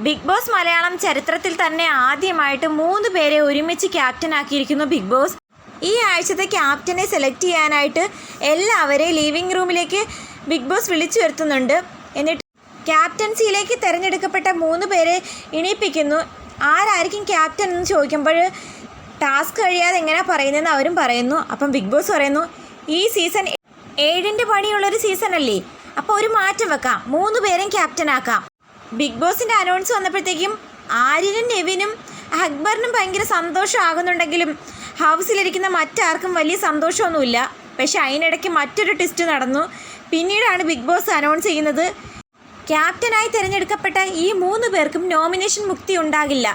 Big boss Malayalam ചരിത്രത്തിൽ തന്നെ ആദ്യമായിട്ട് 3 പേരെ ഒരുമിച്ച് ക്യാപ്റ്റനാക്കിയിരിക്കുന്നു ബിഗ് ബോസ്. ഈ ആഴ്ചത്തെ ക്യാപ്റ്റനെ സെലക്ട് ചെയ്യാനായിട്ട് എല്ലാവരെയും ലിവിംഗ് റൂമിലേക്ക് ബിഗ് ബോസ് വിളിച്ചു വരുത്തുന്നുണ്ട്. എന്നിട്ട് ക്യാപ്റ്റൻസിയിലേക്ക് തിരഞ്ഞെടുക്കപ്പെട്ട 3 പേരെ ഇണിയിപ്പിക്കുന്നു. ആരായിരിക്കും ക്യാപ്റ്റൻ എന്ന് ചോദിക്കുമ്പോൾ ടാസ്ക് കഴിയാതെ എങ്ങനെയാണ് പറയുന്നതെന്ന് അവരും പറയുന്നു. അപ്പം ബിഗ് ബോസ് പറയുന്നു, ഈ സീസൺ 7ൻ്റെ പണിയുള്ളൊരു സീസൺ അല്ലേ, അപ്പോൾ ഒരു മാറ്റം വെക്കാം, 3 പേരെയും ക്യാപ്റ്റനാക്കാം. ബിഗ് ബോസിൻ്റെ അനൗൺസ് വന്നപ്പോഴത്തേക്കും ആര്യനും നെവിനും അക്ബറിനും ഭയങ്കര സന്തോഷമാകുന്നുണ്ടെങ്കിലും ഹൗസിലിരിക്കുന്ന മറ്റാർക്കും വലിയ സന്തോഷമൊന്നുമില്ല. പക്ഷേ അതിനിടയ്ക്ക് മറ്റൊരു ട്വിസ്റ്റ് നടന്നു. പിന്നീടാണ് ബിഗ് ബോസ് അനൗൺസ് ചെയ്യുന്നത്, ക്യാപ്റ്റനായി തിരഞ്ഞെടുക്കപ്പെട്ട ഈ 3 പേർക്കും നോമിനേഷൻ മുക്തി ഉണ്ടാകില്ല.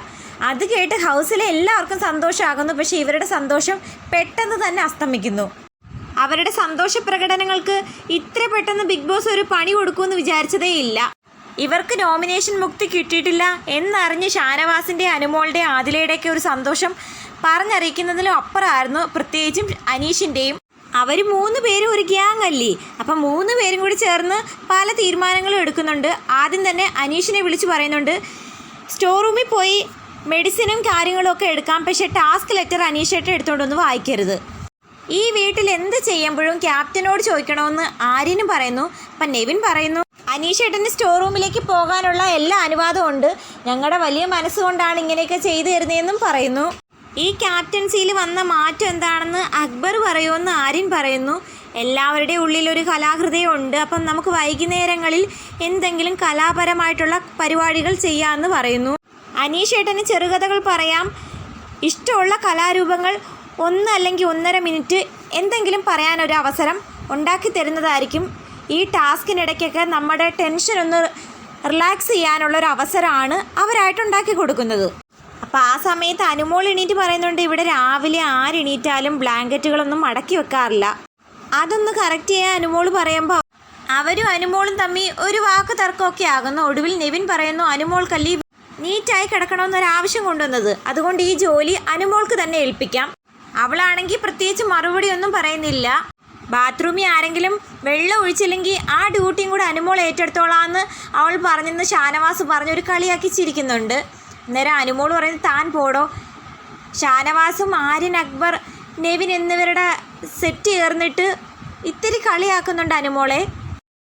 അത് കേട്ട് ഹൗസിലെ എല്ലാവർക്കും സന്തോഷമാകുന്നു. പക്ഷേ ഇവരുടെ സന്തോഷം പെട്ടെന്ന് തന്നെ അസ്തമിക്കുന്നു. അവരുടെ സന്തോഷ പ്രകടനങ്ങൾക്ക് ഇത്ര പെട്ടെന്ന് ബിഗ് ബോസ് ഒരു പണി കൊടുക്കുമെന്ന് വിചാരിച്ചതേയില്ല. ഇവർക്ക് നോമിനേഷൻ മുക്തി കിട്ടിയിട്ടില്ല എന്നറിഞ്ഞ് ഷാനവാസിൻ്റെ, അനുമോളുടെ, ആദിലയുടെയൊക്കെ ഒരു സന്തോഷം പറഞ്ഞറിയിക്കുന്നതിലും അപ്പുറമായിരുന്നു പ്രത്യേകിച്ചും അനീഷിൻ്റെയും. അവർ 3 പേരും ഒരു ഗ്യാങ് അല്ലേ, അപ്പം 3 പേരും കൂടി ചേർന്ന് പല തീരുമാനങ്ങളും എടുക്കുന്നുണ്ട്. ആദ്യം തന്നെ അനീഷിനെ വിളിച്ച് പറയുന്നുണ്ട്, സ്റ്റോർ റൂമിൽ പോയി മെഡിസിനും കാര്യങ്ങളും ഒക്കെ എടുക്കാം, പക്ഷേ ടാസ്ക് ലെറ്റർ അനീഷേട്ടൻ എടുത്തുകൊണ്ടൊന്ന് വായിക്കരുത്. ഈ വീട്ടിൽ എന്ത് ചെയ്യുമ്പോഴും ക്യാപ്റ്റനോട് ചോദിക്കണമെന്ന് ആര്യനും പറയുന്നു. അപ്പം നെവിൻ പറയുന്നു, അനീഷേട്ടന് സ്റ്റോർ റൂമിലേക്ക് പോകാനുള്ള എല്ലാ അനുവാദവും ഉണ്ട്, ഞങ്ങളുടെ വലിയ മനസ്സുകൊണ്ടാണ് ഇങ്ങനെയൊക്കെ ചെയ്തു തരുന്നതെന്നും പറയുന്നു. ഈ ക്യാപ്റ്റൻസിയിൽ വന്ന മാറ്റം എന്താണെന്ന് അക്ബർ പറയുമെന്ന് ആര്യൻ പറയുന്നു. എല്ലാവരുടെയും ഉള്ളിലൊരു കലാഹൃദയമുണ്ട്, അപ്പം നമുക്ക് വൈകുന്നേരങ്ങളിൽ എന്തെങ്കിലും കലാപരമായിട്ടുള്ള പരിപാടികൾ ചെയ്യാമെന്ന് പറയുന്നു. അനീഷേട്ടന് ചെറുകഥകൾ പറയാം, ഇഷ്ടമുള്ള കലാരൂപങ്ങൾ 1 അല്ലെങ്കിൽ 1.5 മിനിറ്റ് എന്തെങ്കിലും പറയാനൊരു അവസരം ഉണ്ടാക്കി തരുന്നതായിരിക്കും. ഈ ടാസ്കിനിടയ്ക്കൊക്കെ നമ്മുടെ ടെൻഷൻ ഒന്ന് റിലാക്സ് ചെയ്യാനുള്ളൊരു അവസരമാണ് അവരായിട്ടുണ്ടാക്കി കൊടുക്കുന്നത്. അപ്പോൾ ആ സമയത്ത് അനുമോൾ എണീറ്റ് പറയുന്നുണ്ട്, ഇവിടെ രാവിലെ ആരെണീറ്റാലും ബ്ലാങ്കറ്റുകളൊന്നും മടക്കി വെക്കാറില്ല. അതൊന്ന് കറക്റ്റ് ചെയ്യാൻ അനുമോൾ പറയുമ്പോൾ അവരും അനുമോളും തമ്മിൽ ഒരു വാക്ക് തർക്കമൊക്കെ ആകുന്നു. ഒടുവിൽ നെവിൻ പറയുന്നു, അനുമോൾക്കല്ലി നീറ്റായി കിടക്കണമെന്നൊരാവശ്യം കൊണ്ടുവന്നത്, അതുകൊണ്ട് ഈ ജോലി അനുമോൾക്ക് തന്നെ ഏൽപ്പിക്കാം. അവളാണെങ്കിൽ പ്രത്യേകിച്ച് മറുപടി ഒന്നും പറയുന്നില്ല. ബാത്റൂമിൽ ആരെങ്കിലും വെള്ളം ഒഴിച്ചില്ലെങ്കിൽ ആ ഡ്യൂട്ടിയും കൂടെ അനുമോൾ ഏറ്റെടുത്തോളാമെന്ന് അവൾ പറഞ്ഞെന്ന് ഷാനവാസ് പറഞ്ഞൊരു കളിയാക്കി ചിരിക്കുന്നുണ്ട്. അന്നേരം അനുമോൾ പറയുന്നത്, താൻ പോടോ. ഷാനവാസും ആര്യൻ, അക്ബർ, നെവിൻ എന്നിവരുടെ സെറ്റ് ചേർന്നിട്ട് ഇത്തിരി കളിയാക്കുന്നുണ്ട് അനുമോളെ.